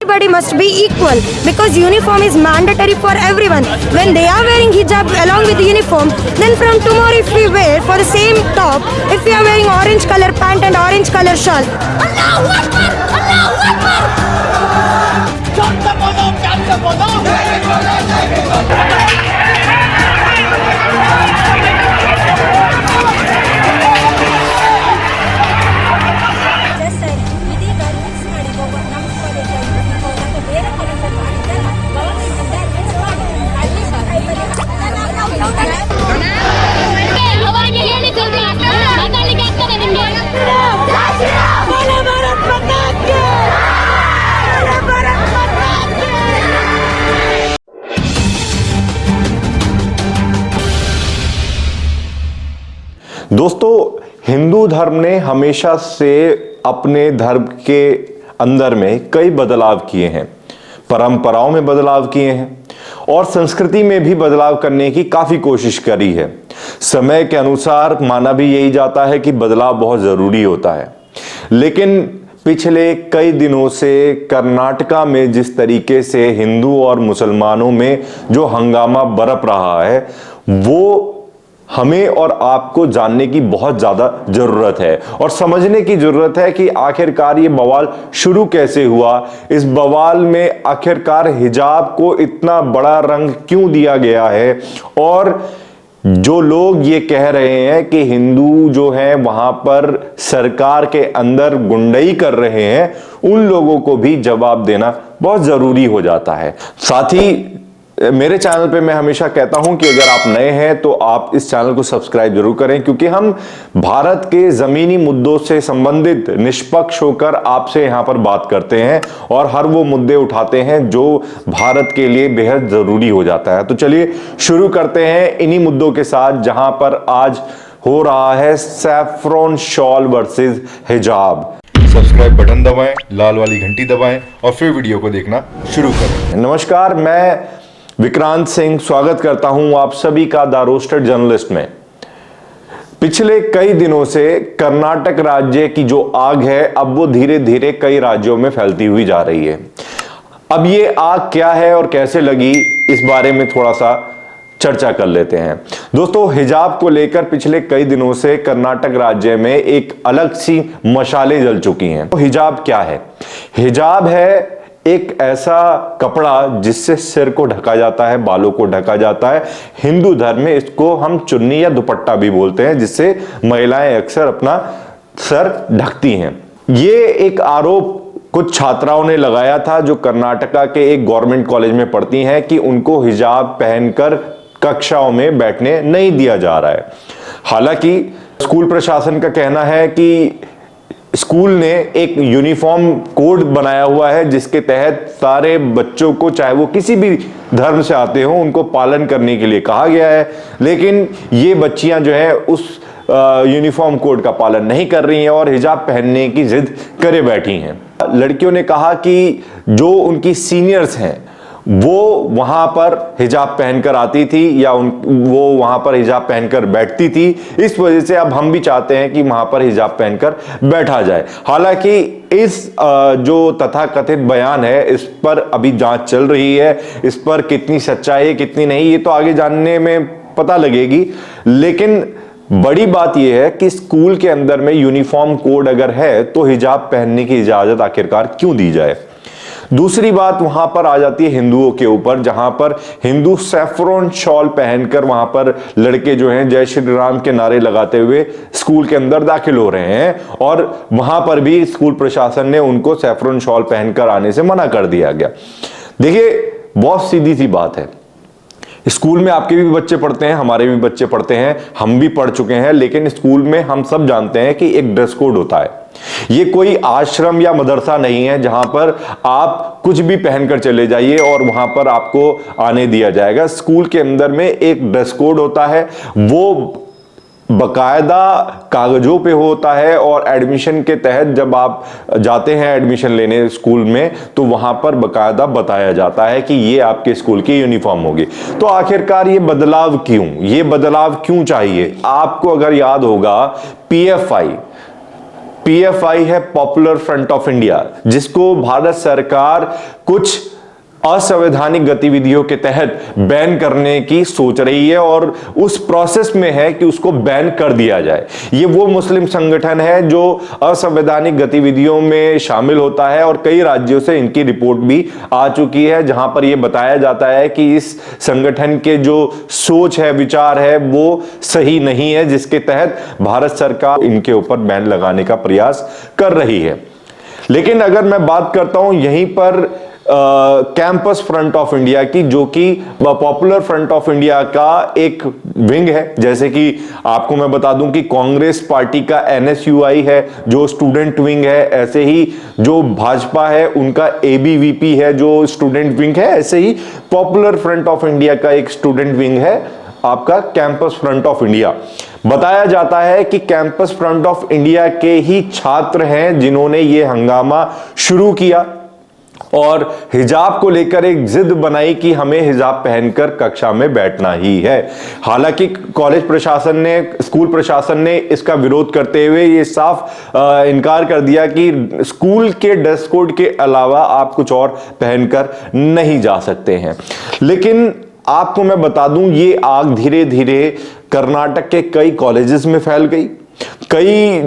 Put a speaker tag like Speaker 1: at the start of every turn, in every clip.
Speaker 1: Everybody must be equal because uniform is mandatory for everyone. When they are wearing hijab along with the uniform, then from tomorrow if we wear for the same top, if we are wearing orange color pant and orange color shawl. Allahu Akbar! Allahu Akbar!
Speaker 2: दोस्तों, हिंदू धर्म ने हमेशा से अपने धर्म के अंदर में कई बदलाव किए हैं, परंपराओं में बदलाव किए हैं और संस्कृति में भी बदलाव करने की काफी कोशिश करी है। समय के अनुसार माना भी यही जाता है कि बदलाव बहुत जरूरी होता है, लेकिन पिछले कई दिनों से कर्नाटका में जिस तरीके से हिंदू और मुसलमानों में जो हंगामा बरप रहा है, वो हमें और आपको जानने की बहुत ज्यादा जरूरत है और समझने की जरूरत है कि आखिरकार ये बवाल शुरू कैसे हुआ। इस बवाल में आखिरकार हिजाब को इतना बड़ा रंग क्यों दिया गया है और जो लोग ये कह रहे हैं कि हिंदू जो है वहां पर सरकार के अंदर गुंडई कर रहे हैं, उन लोगों को भी जवाब देना बहुत जरूरी हो जाता है। साथ ही मेरे चैनल पे मैं हमेशा कहता हूं कि अगर आप नए हैं तो आप इस चैनल को सब्सक्राइब जरूर करें, क्योंकि हम भारत के जमीनी मुद्दों से संबंधित निष्पक्ष होकर आपसे यहां पर बात करते हैं और हर वो मुद्दे उठाते हैं जो भारत के लिए बेहद जरूरी हो जाता है। तो चलिए शुरू करते हैं इन्हीं मुद्दों के साथ, जहां पर आज हो रहा है सैफरॉन शॉल वर्सेस हिजाब।
Speaker 3: सब्सक्राइब बटन दबाएं, लाल वाली घंटी दबाएं और फिर वीडियो को देखना शुरू करें।
Speaker 2: नमस्कार, मैं विक्रांत सिंह स्वागत करता हूं आप सभी का द रोस्टेड जर्नलिस्ट में। पिछले कई दिनों से कर्नाटक राज्य की जो आग है, अब वो धीरे धीरे कई राज्यों में फैलती हुई जा रही है। अब ये आग क्या है और कैसे लगी, इस बारे में थोड़ा सा चर्चा कर लेते हैं। दोस्तों, हिजाब को लेकर पिछले कई दिनों से कर्नाटक राज्य में एक अलग सी मशालें जल चुकी हैं। तो हिजाब क्या है? हिजाब है एक ऐसा कपड़ा जिससे सिर को ढका जाता है, बालों को ढका जाता है। हिंदू धर्म में इसको हम चुन्नी या दुपट्टा भी बोलते हैं, जिससे महिलाएं अक्सर अपना सर ढकती हैं। ये एक आरोप कुछ छात्राओं ने लगाया था जो कर्नाटका के एक गवर्नमेंट कॉलेज में पढ़ती हैं कि उनको हिजाब पहनकर कक्षाओं में बैठने नहीं दिया जा रहा है। हालांकि स्कूल प्रशासन का कहना है कि स्कूल ने एक यूनिफॉर्म कोड बनाया हुआ है, जिसके तहत सारे बच्चों को, चाहे वो किसी भी धर्म से आते हो, उनको पालन करने के लिए कहा गया है। लेकिन ये बच्चियां जो है उस यूनिफॉर्म कोड का पालन नहीं कर रही हैं और हिजाब पहनने की जिद करे बैठी हैं। लड़कियों ने कहा कि जो उनकी सीनियर्स हैं वो वहां पर हिजाब पहनकर आती थी या वो वहां पर हिजाब पहनकर बैठती थी, इस वजह से अब हम भी चाहते हैं कि वहां पर हिजाब पहनकर बैठा जाए। हालांकि इस जो तथाकथित बयान है, इस पर अभी जांच चल रही है। इस पर कितनी सच्चाई है कितनी नहीं, ये तो आगे जानने में पता लगेगी। लेकिन बड़ी बात यह है कि स्कूल के अंदर में यूनिफॉर्म कोड अगर है तो हिजाब पहनने की इजाजत आखिरकार क्यों दी जाए। दूसरी बात वहां पर आ जाती है हिंदुओं के ऊपर, जहां पर हिंदू सैफरॉन शॉल पहनकर वहां पर लड़के जो हैं जय श्री राम के नारे लगाते हुए स्कूल के अंदर दाखिल हो रहे हैं और वहां पर भी स्कूल प्रशासन ने उनको सैफरॉन शॉल पहनकर आने से मना कर दिया गया। देखिए, बहुत सीधी सी बात है, स्कूल में आपके भी बच्चे पढ़ते हैं, हमारे भी बच्चे पढ़ते हैं, हम भी पढ़ चुके हैं, लेकिन स्कूल में हम सब जानते हैं कि एक ड्रेस कोड होता है। ये कोई आश्रम या मदरसा नहीं है जहां पर आप कुछ भी पहनकर चले जाइए और वहां पर आपको आने दिया जाएगा। स्कूल के अंदर में एक ड्रेस कोड होता है, वो बकायदा कागजों पे होता है और एडमिशन के तहत जब आप जाते हैं एडमिशन लेने स्कूल में, तो वहां पर बकायदा बताया जाता है कि ये आपके स्कूल की यूनिफॉर्म होगी। तो आखिरकार ये बदलाव क्यों चाहिए? आपको अगर याद होगा, पीएफआई पीएफआई है पॉपुलर फ्रंट ऑफ इंडिया, जिसको भारत सरकार कुछ असंवैधानिक गतिविधियों के तहत बैन करने की सोच रही है और उस प्रोसेस में है कि उसको बैन कर दिया जाए। ये वो मुस्लिम संगठन है जो असंवैधानिक गतिविधियों में शामिल होता है और कई राज्यों से इनकी रिपोर्ट भी आ चुकी है, जहां पर यह बताया जाता है कि इस संगठन के जो सोच है, विचार है, वो सही नहीं है, जिसके तहत भारत सरकार इनके ऊपर बैन लगाने का प्रयास कर रही है। लेकिन अगर मैं बात करता हूं यहीं पर कैंपस फ्रंट ऑफ इंडिया की, जो कि पॉपुलर फ्रंट ऑफ इंडिया का एक विंग है, जैसे कि आपको मैं बता दूं कि कांग्रेस पार्टी का एनएसयूआई है जो स्टूडेंट विंग है, ऐसे ही जो भाजपा है उनका एबीवीपी है जो स्टूडेंट विंग है, ऐसे ही पॉपुलर फ्रंट ऑफ इंडिया का एक स्टूडेंट विंग है आपका कैंपस फ्रंट ऑफ इंडिया। बताया जाता है कि कैंपस फ्रंट ऑफ इंडिया के ही छात्र हैं जिन्होंने ये हंगामा शुरू किया और हिजाब को लेकर एक जिद बनाई कि हमें हिजाब पहनकर कक्षा में बैठना ही है। हालांकि कॉलेज प्रशासन ने, स्कूल प्रशासन ने इसका विरोध करते हुए ये साफ इनकार कर दिया कि स्कूल के ड्रेस कोड के अलावा आप कुछ और पहनकर नहीं जा सकते हैं। लेकिन आपको मैं बता दूं, ये आग धीरे धीरे कर्नाटक के कई कॉलेजेस में फैल गई। कई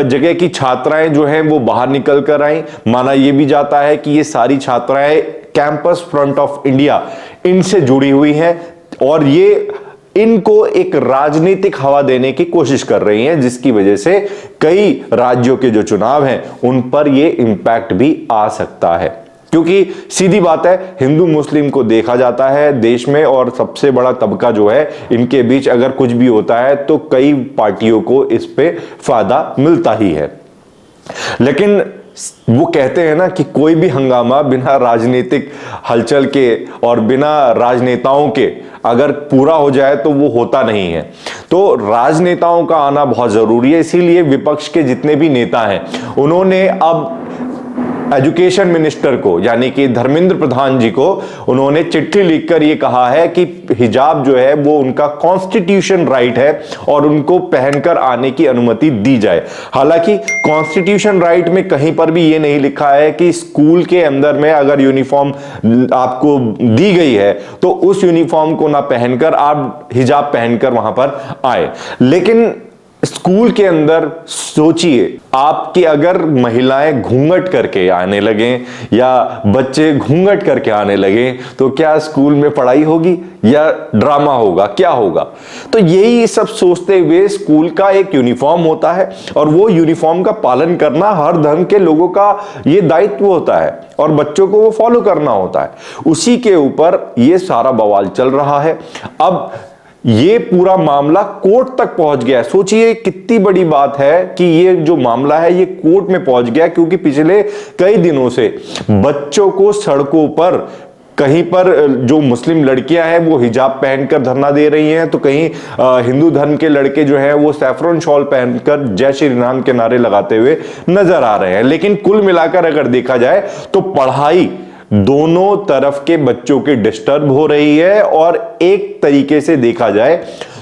Speaker 2: जगह की छात्राएं जो हैं वो बाहर निकल कर आई। माना यह भी जाता है कि ये सारी छात्राएं कैंपस फ्रंट ऑफ इंडिया इनसे जुड़ी हुई हैं और ये इनको एक राजनीतिक हवा देने की कोशिश कर रही हैं, जिसकी वजह से कई राज्यों के जो चुनाव हैं उन पर यह इंपैक्ट भी आ सकता है। क्योंकि सीधी बात है, हिंदू मुस्लिम को देखा जाता है देश में और सबसे बड़ा तबका जो है इनके बीच अगर कुछ भी होता है तो कई पार्टियों को इस पे फायदा मिलता ही है। लेकिन वो कहते हैं ना कि कोई भी हंगामा बिना राजनीतिक हलचल के और बिना राजनेताओं के अगर पूरा हो जाए तो वो होता नहीं है। तो राजनेताओं का आना बहुत जरूरी है। इसीलिए विपक्ष के जितने भी नेता हैं उन्होंने अब एजुकेशन मिनिस्टर को, यानी कि धर्मेंद्र प्रधान जी को, उन्होंने चिट्ठी लिखकर यह कहा है कि हिजाब जो है वो उनका कॉन्स्टिट्यूशन राइट है और उनको पहनकर आने की अनुमति दी जाए। हालांकि कॉन्स्टिट्यूशन राइट में कहीं पर भी ये नहीं लिखा है कि स्कूल के अंदर में अगर यूनिफॉर्म आपको दी गई है तो उस यूनिफॉर्म को ना पहनकर आप हिजाब पहनकर वहां पर आए। लेकिन स्कूल के अंदर सोचिए, आपकी अगर महिलाएं घूंघट करके आने लगे या बच्चे घूंघट करके आने लगे तो क्या स्कूल में पढ़ाई होगी या ड्रामा होगा, क्या होगा? तो यही सब सोचते हुए स्कूल का एक यूनिफॉर्म होता है और वो यूनिफॉर्म का पालन करना हर धर्म के लोगों का ये दायित्व होता है और बच्चों को वो फॉलो करना होता है। उसी के ऊपर ये सारा बवाल चल रहा है। अब ये पूरा मामला कोर्ट तक पहुंच गया है। सोचिए कितनी बड़ी बात है कि ये जो मामला है ये कोर्ट में पहुंच गया, क्योंकि पिछले कई दिनों से बच्चों को सड़कों पर, कहीं पर जो मुस्लिम लड़कियां हैं वो हिजाब पहनकर धरना दे रही हैं, तो कहीं हिंदू धर्म के लड़के जो हैं वो सैफरन शॉल पहनकर जय श्री राम के नारे लगाते हुए नजर आ रहे हैं। लेकिन कुल मिलाकर अगर देखा जाए तो पढ़ाई दोनों तरफ के बच्चों की डिस्टर्ब हो रही है और एक तरीके से देखा जाए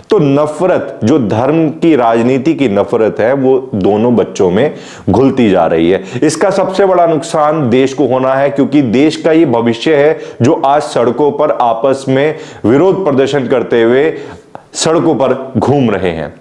Speaker 2: तो नफरत, जो धर्म की राजनीति की नफरत है, वो दोनों बच्चों में घुलती जा रही है। इसका सबसे बड़ा नुकसान देश को होना है, क्योंकि देश का ये भविष्य है जो आज सड़कों पर आपस में विरोध प्रदर्शन करते हुए सड़कों पर घूम रहे हैं।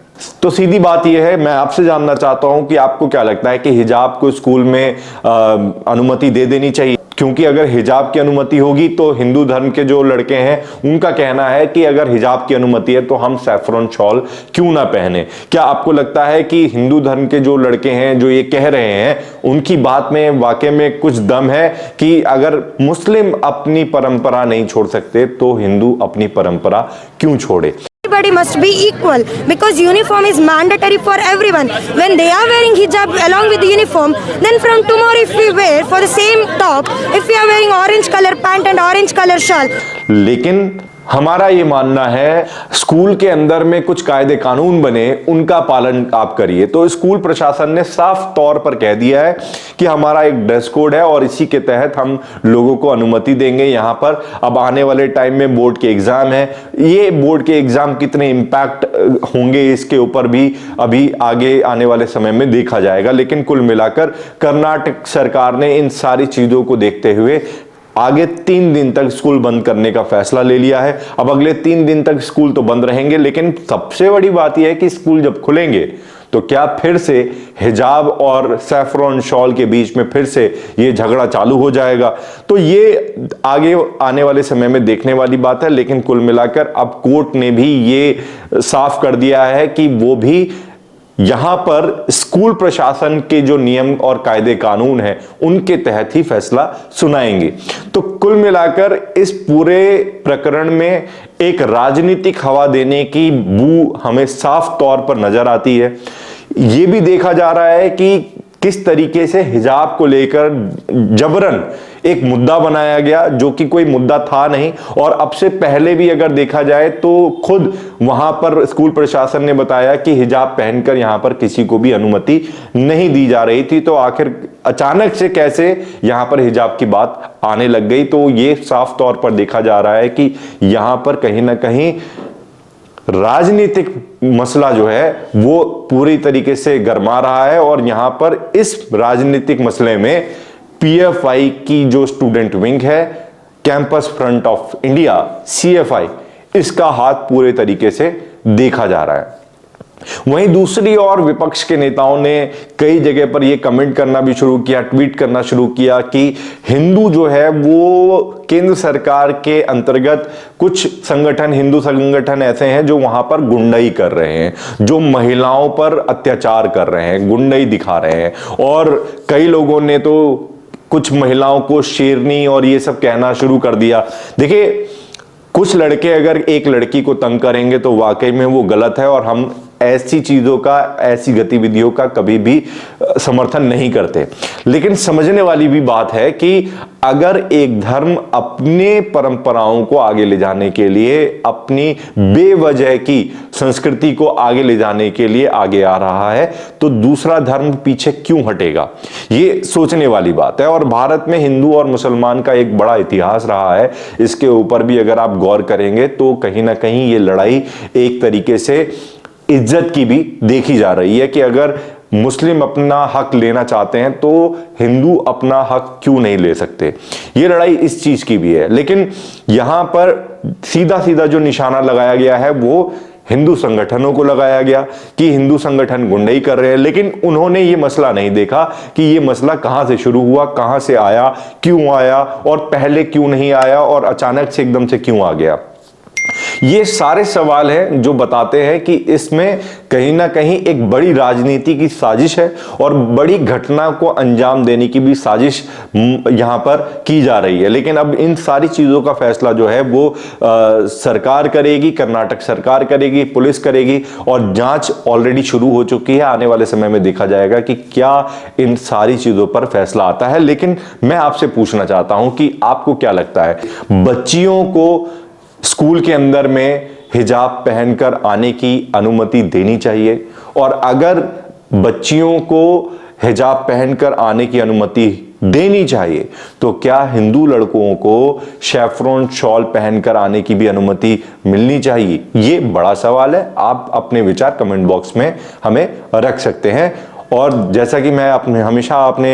Speaker 2: तो सीधी बात यह है, मैं आपसे जानना चाहता हूं कि आपको क्या लगता है कि हिजाब को स्कूल में अनुमति दे देनी चाहिए? क्योंकि अगर हिजाब की अनुमति होगी तो हिंदू धर्म के जो लड़के हैं उनका कहना है कि अगर हिजाब की अनुमति है तो हम सैफरन शॉल क्यों ना पहने। क्या आपको लगता है कि हिंदू धर्म के जो लड़के हैं जो ये कह रहे हैं उनकी बात में वाकई में कुछ दम है कि अगर मुस्लिम अपनी परंपरा नहीं छोड़ सकते तो हिंदू अपनी परंपरा क्यों छोड़े?
Speaker 1: Everybody must be equal because uniform is mandatory for everyone. When they are wearing hijab along with the uniform, then from tomorrow if we wear for the same top, if we are wearing orange color pant and orange color shawl.
Speaker 2: लेकिन हमारा ये मानना है school के अंदर में कुछ कायदे कानून बने, उनका पालन आप करिए। तो स्कूल प्रशासन ने साफ तौर पर कह दिया है कि हमारा एक ड्रेस कोड है और इसी के तहत हम लोगों को अनुमति देंगे यहां पर। अब आने वाले टाइम में बोर्ड के एग्जाम है, ये बोर्ड के एग्जाम कितने इंपैक्ट होंगे इसके ऊपर भी अभी आगे आने वाले समय में देखा जाएगा। लेकिन कुल मिलाकर कर्नाटक सरकार ने इन सारी चीजों को देखते हुए आगे 3 दिन तक स्कूल बंद करने का फैसला ले लिया है। अब अगले 3 दिन तक स्कूल तो बंद रहेंगे, लेकिन सबसे बड़ी बात यह है कि स्कूल जब खुलेंगे तो क्या फिर से हिजाब और सैफरॉन शॉल के बीच में फिर से ये झगड़ा चालू हो जाएगा? तो ये आगे आने वाले समय में देखने वाली बात है। लेकिन कुल मिलाकर अब कोर्ट ने भी ये साफ कर दिया है कि वो भी यहां पर स्कूल प्रशासन के जो नियम और कायदे कानून हैं उनके तहत ही फैसला सुनाएंगे। तो कुल मिलाकर इस पूरे प्रकरण में एक राजनीतिक हवा देने की बू हमें साफ तौर पर नजर आती है। यह भी देखा जा रहा है कि किस तरीके से हिजाब को लेकर जबरन एक मुद्दा बनाया गया, जो कि कोई मुद्दा था नहीं। और अब से पहले भी अगर देखा जाए तो खुद वहां पर स्कूल प्रशासन ने बताया कि हिजाब पहनकर यहां पर किसी को भी अनुमति नहीं दी जा रही थी। तो आखिर अचानक से कैसे यहां पर हिजाब की बात आने लग गई? तो ये साफ तौर पर देखा जा रहा है कि यहां पर कहीं ना कहीं राजनीतिक मसला जो है वो पूरी तरीके से गरमा रहा है। और यहां पर इस राजनीतिक मसले में पीएफआई की जो स्टूडेंट विंग है, campus front of India CFI, इसका हाथ पूरे तरीके से देखा जा रहा है। वहीं दूसरी ओर विपक्ष के नेताओं ने कई जगह पर यह कमेंट करना भी शुरू किया, ट्वीट करना शुरू किया कि हिंदू जो है वो केंद्र सरकार के अंतर्गत कुछ संगठन, हिंदू संगठन ऐसे हैं जो वहां पर गुंडाई कर रहे हैं, जो महिलाओं पर अत्याचार कर रहे हैं, गुंडाई दिखा रहे हैं। और कई लोगों ने तो कुछ महिलाओं को शेरनी और ये सब कहना शुरू कर दिया। देखिए, कुछ लड़के अगर एक लड़की को तंग करेंगे तो वाकई में वो गलत है और हम ऐसी चीजों का, ऐसी गतिविधियों का कभी भी समर्थन नहीं करते। लेकिन समझने वाली भी बात है कि अगर एक धर्म अपने परंपराओं को आगे ले जाने के लिए, अपनी बेवजह की संस्कृति को आगे ले जाने के लिए आगे आ रहा है, तो दूसरा धर्म पीछे क्यों हटेगा? ये सोचने वाली बात है। और भारत में हिंदू और मुसलमान का एक बड़ा इतिहास रहा है। इसके ऊपर भी अगर आप गौर करेंगे तो कहीं ना कहीं ये लड़ाई एक तरीके से इज्जत की भी देखी जा रही है कि अगर मुस्लिम अपना हक लेना चाहते हैं तो हिंदू अपना हक क्यों नहीं ले सकते। ये लड़ाई इस चीज की भी है। लेकिन यहां पर सीधा सीधा जो निशाना लगाया गया है वो हिंदू संगठनों को लगाया गया कि हिंदू संगठन गुंडाई कर रहे हैं। लेकिन उन्होंने ये मसला नहीं देखा कि ये मसला कहां से शुरू हुआ, कहां से आया, क्यों आया और पहले क्यों नहीं आया और अचानक से एकदम से क्यों आ गया। ये सारे सवाल हैं जो बताते हैं कि इसमें कहीं ना कहीं एक बड़ी राजनीति की साजिश है और बड़ी घटना को अंजाम देने की भी साजिश यहां पर की जा रही है। लेकिन अब इन सारी चीजों का फैसला जो है वो सरकार करेगी, कर्नाटक सरकार करेगी, पुलिस करेगी और जांच ऑलरेडी शुरू हो चुकी है। आने वाले समय में देखा जाएगा कि क्या इन सारी चीजों पर फैसला आता है। लेकिन मैं आपसे पूछना चाहता हूं कि आपको क्या लगता है, बच्चियों को स्कूल के अंदर में हिजाब पहनकर आने की अनुमति देनी चाहिए? और अगर बच्चियों को हिजाब पहनकर आने की अनुमति देनी चाहिए तो क्या हिंदू लड़कों को सैफरॉन शॉल पहनकर आने की भी अनुमति मिलनी चाहिए? ये बड़ा सवाल है। आप अपने विचार कमेंट बॉक्स में हमें रख सकते हैं। और जैसा कि मैं हमेशा अपने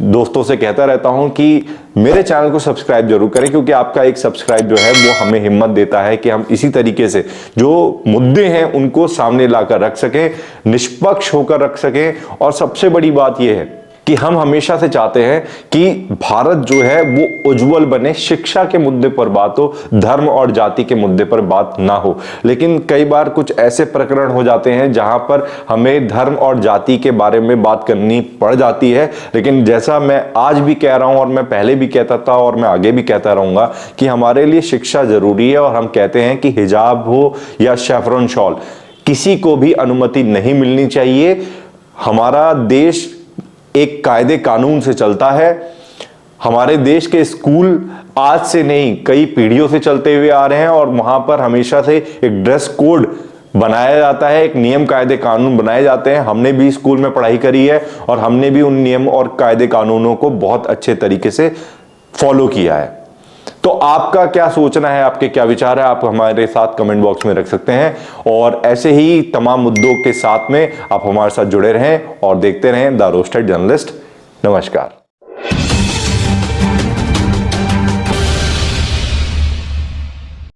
Speaker 2: दोस्तों से कहता रहता हूं कि मेरे चैनल को सब्सक्राइब जरूर करें, क्योंकि आपका एक सब्सक्राइब जो है वो हमें हिम्मत देता है कि हम इसी तरीके से जो मुद्दे हैं उनको सामने लाकर रख सकें, निष्पक्ष होकर रख सकें। और सबसे बड़ी बात यह है कि हम हमेशा से चाहते हैं कि भारत जो है वो उज्जवल बने, शिक्षा के मुद्दे पर बात हो, धर्म और जाति के मुद्दे पर बात ना हो। लेकिन कई बार कुछ ऐसे प्रकरण हो जाते हैं जहां पर हमें धर्म और जाति के बारे में बात करनी पड़ जाती है। लेकिन जैसा मैं आज भी कह रहा हूं और मैं पहले भी कहता था और मैं आगे भी कहता रहूंगा कि हमारे लिए शिक्षा जरूरी है। और हम कहते हैं कि हिजाब हो या सैफरॉन शॉल, किसी को भी अनुमति नहीं मिलनी चाहिए। हमारा देश एक कायदे कानून से चलता है। हमारे देश के स्कूल आज से नहीं कई पीढ़ियों से चलते हुए आ रहे हैं और वहां पर हमेशा से एक ड्रेस कोड बनाया जाता है, एक नियम कायदे कानून बनाए जाते हैं। हमने भी स्कूल में पढ़ाई करी है और हमने भी उन नियम और कायदे कानूनों को बहुत अच्छे तरीके से फॉलो किया है। तो आपका क्या सोचना है, आपके क्या विचार है, आप हमारे साथ कमेंट बॉक्स में रख सकते हैं। और ऐसे ही तमाम मुद्दों के साथ में आप हमारे साथ जुड़े रहें और देखते रहें द रोस्टेड जर्नलिस्ट। नमस्कार।